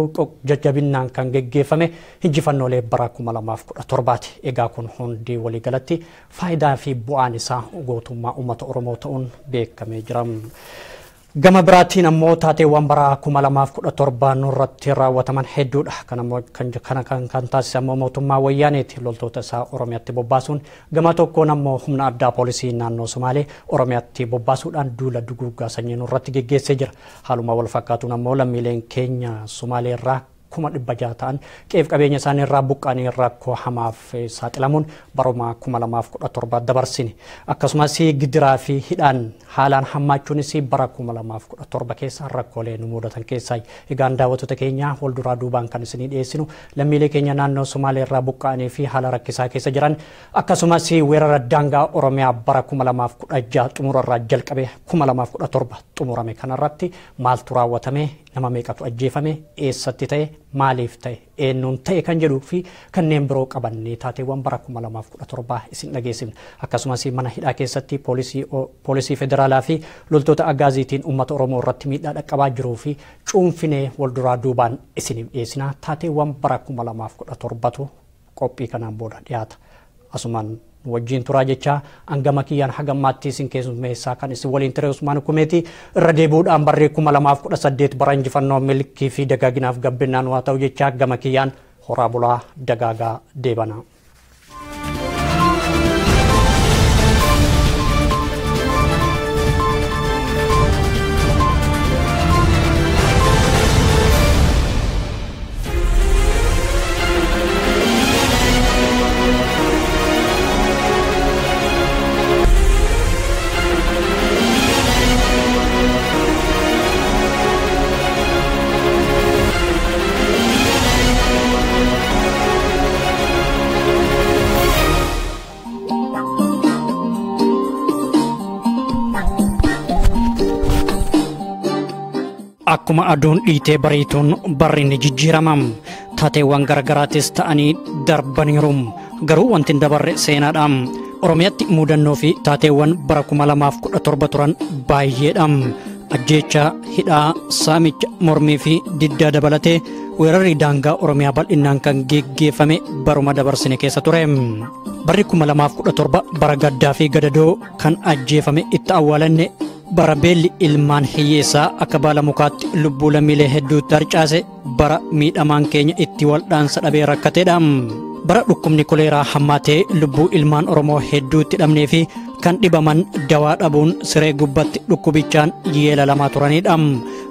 jajjabinnaan kan geggeeffame injifannoolee bara 2017ti. Egaa kun hundi waliigalatti faayidaa fi bu'aan isaa gootummaa uummata Oromoo ta'uun beekamee jira. Gama biraatiin ammoo taateewwan bara 2017 nurratti raawwataman hedduudha. Kana kan taasisan mootummaa Wayyaaneeti. Loltoota isaa Oromiyaatti bobbaasuun gama tokkoon ammoo humna addaa poolisii naannoo Somaalee Oromiyaatti bobbaasuudhaan duula duguuggaa sanyii nurratti geggeessee jira. Haaluma wal fakkaatuun ammoo lammiileen keenya Somaalee irraa 600 ta'an qeef qabeenya isaanii irraa buqqaanii rakkoo hamaaf saaxilamuun baruma 2017 dabarsine. Akkasumas gidiraa fi hidhaan haalaan hammaachuunis bara 2017 keessa rakkoolee nu mudatan keessaa. Egaan daawwattoota keenya wal duraa duubaan kan isinii dhiyeessinu lammiilee keenya naannoo Somaalee irraa buqqaanii fi haala rakkisaa keessa jiran akkasumas weerara daangaa Oromiyaa bara 2016 xumurarraa jalqabe 2017 xumurame kanarratti maaltu raawwatame, nama meeqatu ajjeefame, eessatti ta'e, maaliif ta'e, eenyuun ta'e kan jedhuu fi kanneen biroo qabannee taateewwan bara 2017 isin dhageessifna. Akkasumas mana hidhaa keessatti poolisii federaalaa fi loltoota agaaziitiin uummata Oromoo irratti miidhaa dhaqqabaa jiruu fi cuunfinee wal duraa duubaan isiniif dhiyeessina. Taateewwan bara 2017tu qophii kanaan booda dhiyaata. Asumaan wajjin turaa jecha hangama kiyyaan hagammaatti isin keessummeessaa kan isin waliin ture Usmaan Kumeeti irra deebi'uudhaan barree 2018 bara injifannoo milkii fi dagaaginaaf gabbinaan waa ta'u jecha hangama kiyyaan horaa bulaa dagaagaa deebana. Akkuma aduun dhiitee bariituun barri ni jijjiiramam. Taateewwan garaagaraatis ta'anii darbaniiru. Garuu wanti hin dabarre seenaadha. Oromiyaatti mudannoo fi taateewwan bara 2017 turan baay'eedha. Ajjeechaa, hidhaa, saamicha, mormii fi diddaa dabalatee weerarri daangaa Oromiyaa bal'inaan kan geggeeffame baruma dabarsine keessa ture. Barri 2017 bara gaddaa fi gadadoo kan ajjeefame itti awwaalanne bara beelli ilmaan hiyyeessaa akka baala mukaatti lubbuu lammiilee hedduu harcaase bara miidhamaan keenya itti waldhaansa dhabee rakkateedha. Bara dhukkubni koleeraa hammaatee lubbuu ilmaan Oromoo hedduutti dhabnee fi kan dhibaman dawaa dhabuun siree gubbatti dhukkubichaan yeelalamaa turanidha.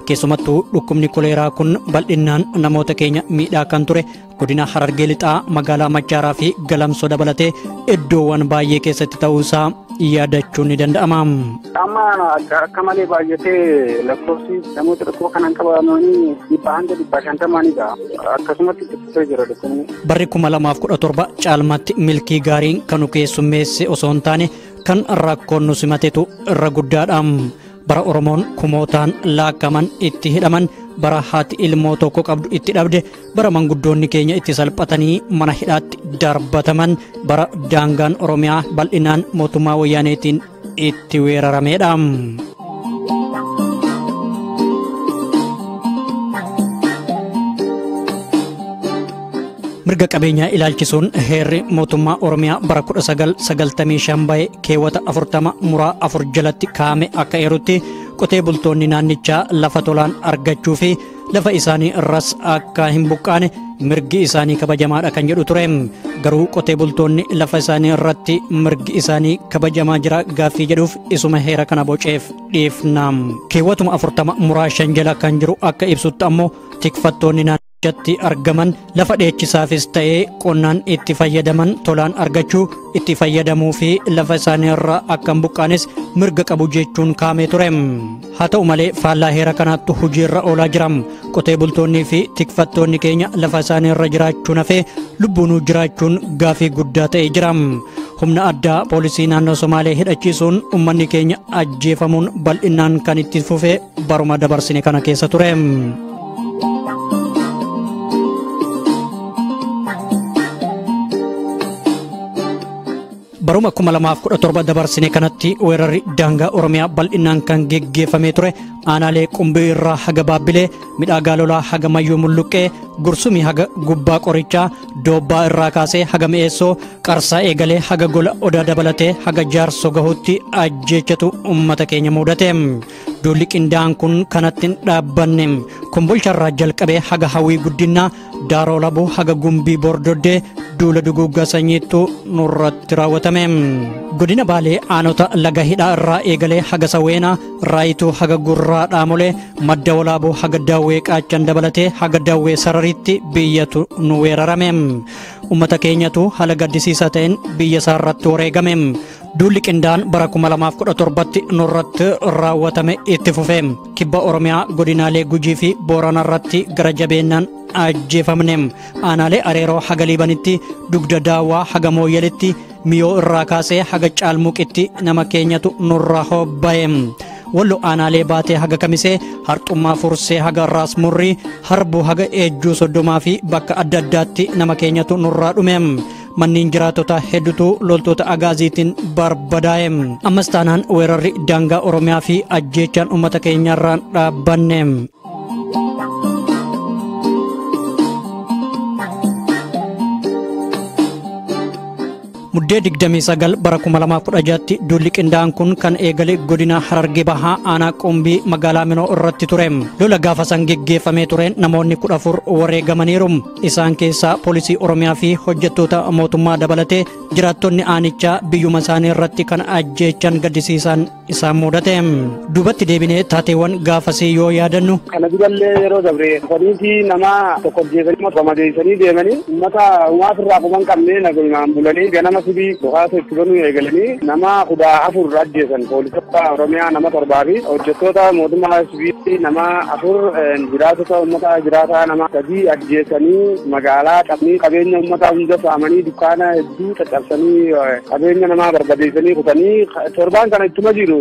Keessumattuu dhukkubni koleeraa kun bal'inaan namoota keenya miidhaa kan ture godina Harargee Lixaa magaalaa Machaaraa fi Galamsoo dabalatee iddoowwan baay'ee keessatti ta'uusaa yaadachuun ni danda'ama. Amma akka malee baay'atee lakkoofsi namoota dhukkoo kanaan qabamanii 150 akkasumatti itti jira dhukkubni. Barri 2017 caalmaatti milkii gaariin kanu keessummeesse osoo hin taane kan rakkoon nu simatetu irra guddaadha. Bara Oromoon kumootaan laakkaman itti hidhaman, bara haati ilmoo tokko qabdu itti dhabde, bara manguddoonni keenya itti salphatanii mana hidhaatti darbataman, bara daangaan Oromiyaa bal'inaan mootummaa wayyaaneetiin itti weerarameedha. Mirga qabeenyaa ilaalchisuun heerri mootummaa Oromiyaa bara 1995 bahe keewwata 40 muraa 4 jalatti kaa'ame akka eerutti qotee bultoonni naannichaa lafa tolaan argachuu fi lafa isaanii irras akka hin buqqaane mirgi isaanii kabajamaadha kan jedhu ture. Garuu qotee bultoonni lafa isaanii irratti mirgi isaanii kabajamaa jira gaaffii jedhuuf isuma heera kana boceef dhiifna. Keewwatuma 40 muraa 5 jala kan jiru akka ibsutti ammoo tikfattoonni jatti argaman lafa dheechisaafis ta'ee qonnaan itti fayyadaman tolaan argachuu itti fayyadamuu fi lafa isaanii irraa akka hin buqqaanes mirga qabu jechuun kaa'amee ture. Haa ta'u malee faallaa heera kanaatti hojiirra oolaa jira. Qotee bultoonnii fi tikfattoonni keenya lafa isaanii irra jiraachuun hafee lubbuunuu jiraachuun gaafii guddaa ta'ee jira. Humna addaa poolisii naannoo Somaalee hidhachiisuun uummanni keenya ajjeefamuun bal'inaan kan itti fufee baruma dabarsine kana keessa ture. Baruma 2017 dabarsine kanatti weerarri daangaa Oromiyaa bal'inaan kan geggeeffamee ture aanaalee Qumbii irraa haga Baabbilee, Midhaagaa Lolaa haga Mayyuu Mulluqqee, Gursumii haga Gubbaa Qorichaa, Doobbaa irraa kaasee haga Mi'eessoo, Qarsaa eegalee haga Gola Odaa dabalatee haga Jaarsoo gahuutti ajjeechatu uummata keenya mudate. Duulli qindaa'aan kun kanatti hin dhaabbanne. Kombolcharraa jalqabee haga Hawwii Guddinaa, Daaroo Labuu haga Gumbii Bordoddee duula duguuggaa sanyiitu nurratti raawwatame. Godina Baalee aanota laga hidhaa irraa eegalee haga Sawweenaa, Raayituu haga Gurraa Dhaamolee, Madda Walaaboo haga Daawwee Qaachan dabalatee haga Daawwee Sarariitti biyyatu nu weerarame. Uummata keenyatu haala gaddisiisaa ta'een biyya isaa irratti wareegame. Duulli qindaa'aan bara 2017tti nurratti raawwatame itti fufe. Kibba Oromiyaa godinaalee Gujii fi Booranaa irratti gara jabeenyaan ajjeefamne. Aanaalee Areeroo haga Liibanitti, Dugda Daawwaa haga Mooyyalitti, Miyoo irraa kaasee haga Caalmuqitti nama keenyatu nurraa hobba'e. Wallo aanaalee Baatee haga Kamisee, Harxummaa Fursee haga Raas Murrii, Harbuu haga Eejjuu Soddomaa fi bakka adda addaatti nama keenyatu nurraa dhume. Manneen jiraatota hedduutu loltoota agaaziitiin barbadaa'e. Ammas taanaan weerarri daangaa Oromiyaa fi ajjeechaan uummata keenyarraan dhaabbanne. Muddee 29 bara 2016tti duulli qindaa'aan kun kan eegale godina Harargee Bahaa aanaa Qumbii magaalaa Minoo irratti ture. Lola gaafa san geggeeffamee ture namoonni 14 wareegamaniiru. Isaan keessaa poolisii Oromiyaa fi hojjettoota mootummaa dabalatee jiraattonni aanichaa biyyuma isaanii irratti kan ajjeechan gaddisiisan isaan mudate. Duubatti deebinee taateewwan gaafasii yoo yaadannu. Kana durallee yeroo dabre saniitii nama tokko jeesanii ramadeessanii deemanii uummata uumaaf irraa quban qabnee nagaan bulanii ganama sibii dhukaasa itti banuu eegalanii nama 14 ajjeesan poolisota Oromiyaa nama 7 fi hojjettoota mootummaa sibii nama 4 jiraatota uummata jiraataa nama 3 ajjeesanii magaalaa qabanii qabeenya uummata hunda saamanii dukkaana hedduu caccabsanii qabeenya namaa barbadeessanii kutanii torbaan kana ittuma jiru.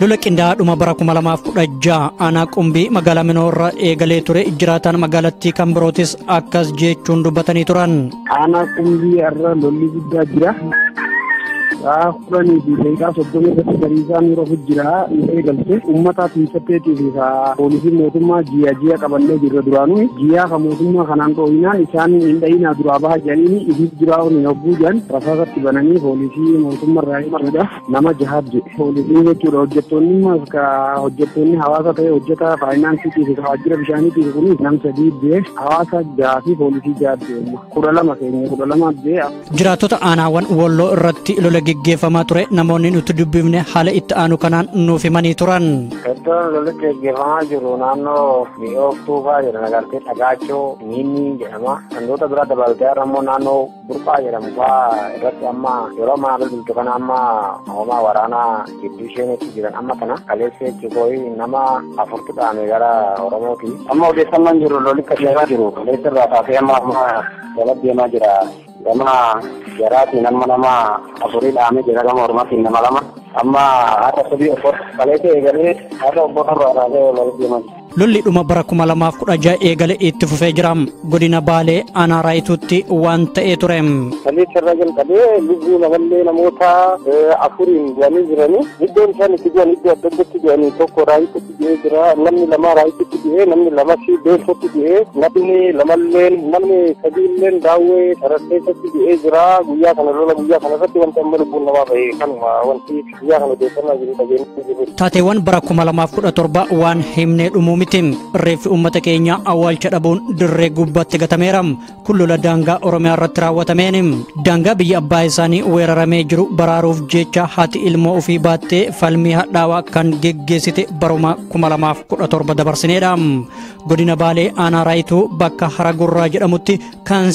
Lola qindaa'aadhuma bara 2016 aanaa Qumbii magaalaa Minoo irra eegalee ture jiraataan magaalattii kan birootis akkas jechuun dubbatanii turan. Aanaa Qumbii irra lolli guddaa jira. Kuranii fi daqiiqaa 30 irratti bariisaan yeroo jira ni eegalte uummata tiifatteetii fi poolisiin mootummaa ji'a qabannee jirra duraanuu ji'a kan mootummaa kanaan dhoohinaan isaan hin dhayinaa duraa baha jedhanii isiif jiraa hin hogguu jedhan rasaasatti bananii poolisii mootummaa irraa himadha nama jahaat jedhe poolisiin jechuudha hojjettoonni hawaasa ta'e hojjeta faayinaansiitii fi waajjira bishaaniitii fi kunis nam sadii bee hawaasa jaha fi poolisii jaha bee 12 keenya 12 bee. Jiraattota aanaawwan Walloo irratti lola lola geggeeffamaa ture namoonni nuti dubbifne haala itti aanu kanaan nuuf himanii turan. Iddoon lolli geggeeffamaa jiru naannoo mi'ooftuu fa'aa jedhama agartee dhagaachoo miinni jedhama. Sandoota bira dabalatee ammoo naannoo burqaa jedhamu fa'aa irratti amma yeroo maal bultu kana amma homaa waraanaa gidduu isheenetti jiran amma kana kaleessee jikooyi nama afurtu dhaame gara Oromooti. Amma odeeffannaan jiru lolli qajeelaa jiru kaleessa irraa kaasee amma jala deemaa jira. Gama jaraatiin nama afurii dhaame jira gama Oromaatiin nama lama. Amma haata sadii obbo kaleessa eegalee haata obbo irraa kaasee lolli deemaa jira. Lolli dhuma bara 2016 eegale itti fufee jira. Godina Baalee aanaa Raayituutti waan ta'ee ture. Kaleessa irraa jalqabee lubbuu namallee namoota afuriin du'anii jiranii. Iddoon isaan itti du'an iddoo adda addatti du'anii tokko Raayituutti du'ee jira. Namni lama Raayituutti du'ee namni lama Beeltotti du'ee namni lamallee namni sadiillee daawwee Sararteessatti du'ee jira. Guyyaa kana lola guyyaa kana irratti wanti amma lubbuun namaa ba'e kanuma wanti guyyaa kana odeeffannaa jiru dhageenye jiru. Taateewwan bara 2017 waan himnee dhumuu miti. Reeffi uummata keenya awwaalcha dhabuun dirree gubbaatti gatameera. Kun lola daangaa Oromiyaa irratti raawwatameen daangaa biyya abbaa isaanii weeraramee jiru baraaruuf jecha haati ilmoo ofii baattee falmii hadhaawaa kan geggeessite baruma 2017 dabarsineedha. Godina Baalee aanaa Raayituu bakka Hara Gurraa jedhamutti kan